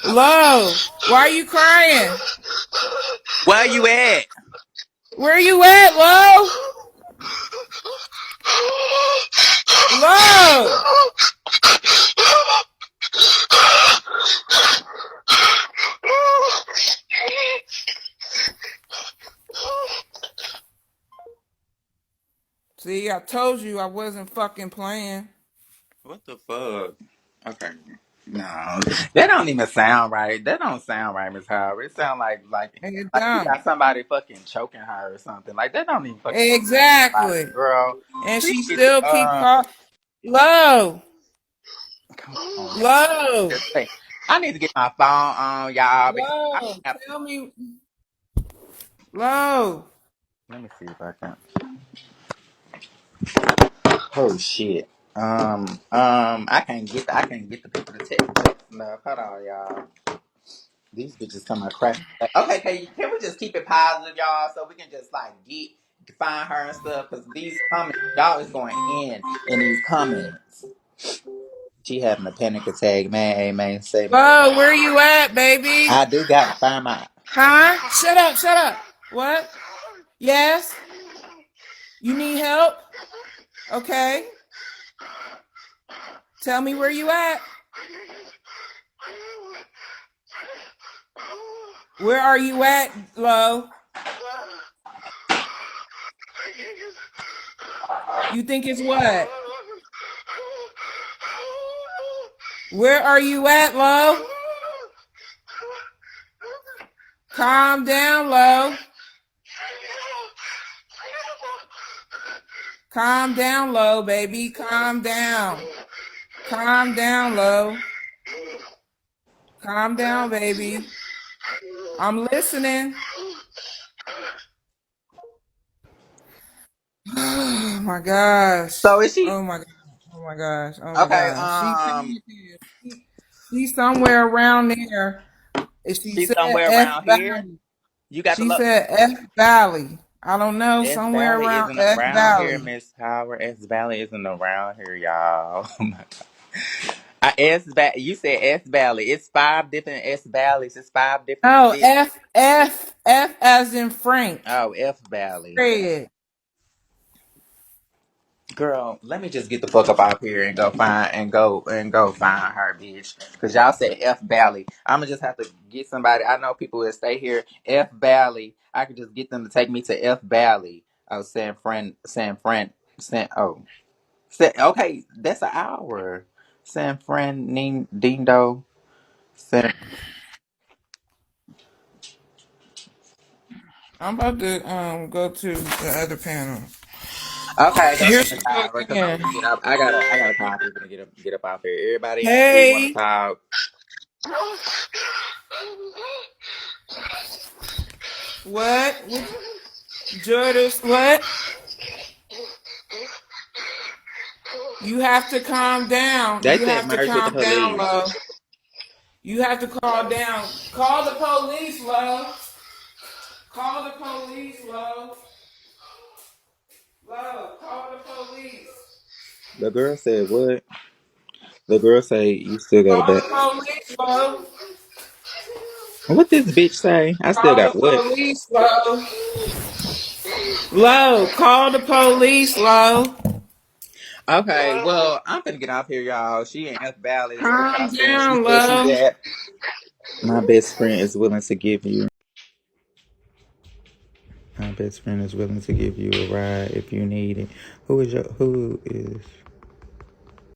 Lo, why are you crying? Where you at? Where you at, Lo? Lo! See, I told you I wasn't fucking playing. What the fuck? Okay. No, that don't even sound right. That don't sound right, Miss Howard. It sound It like you don't. got somebody fucking choking her or something. Like that don't even fucking Exactly. like, girl. And She she needs to still keep calling. Lo! come on. Lo! Just say, I need to get my phone on, y'all, because I Lo! have to. Tell me. Lo! Let me see if I can. Oh shit. I can't get the people to text. No, hold on, y'all. These bitches come out crashing. Okay, can we just keep it positive, y'all, so we can just like find her and stuff? Because these comments, y'all is going in these comments. She having a panic attack, man. Man, say Lo, where you at, baby? I do got to find my. Huh? Shut up, shut up. What? Yes? You need help? Okay. Tell me where you at. Where are you at, Lo? You think it's what? Where are you at, Lo? Calm down, Lo. Calm down, Lo, baby. Calm down. Calm down, Lo. Calm down, baby. I'm listening. Oh my gosh. So is she Oh my gosh. Oh my gosh. Oh my okay? gosh. She's somewhere around there. And she She's said somewhere F around here. Valley. You got to She look. said F Valley. I don't know. S Somewhere Valley around isn't F around here, Valley. Miss Howard. S Valley isn't around here, y'all. Oh my God. You said S Valley. It's five different S Valleys. It's five different No, cities. F as in Frank. Oh, F Valley. Fred. Girl, let me just get the fuck up out here and go find her, bitch. Cause y'all said F Valley. I'ma just have to get somebody. I know people that stay here. F Valley. I could just get them to take me to F Valley. Oh, okay, that's an hour. San Fran Dindo. San. I'm about to go to the other panel. Okay, go Here ahead, she Miss go Howard, cause I'm again. gonna get up. I gotta call people to get up off here. Everybody else who wanna Hey, talk. what? Jordis, what? You have to calm down. They You said have to merge with the calm down, police. love. You have to calm down. Call the police, love. Call the police, love. Love, call the police. The girl said what? The girl say you still got a Call back. the police, love. What this bitch say? I still Call the got what? police, love. Love, call the police, love. Okay, well, I'm finna get off here, y'all. She in F Valley is where y'all Calm saying she down, said she's love. at. My best friend is willing to give you. My best friend is willing to give you a ride if you need it. Who is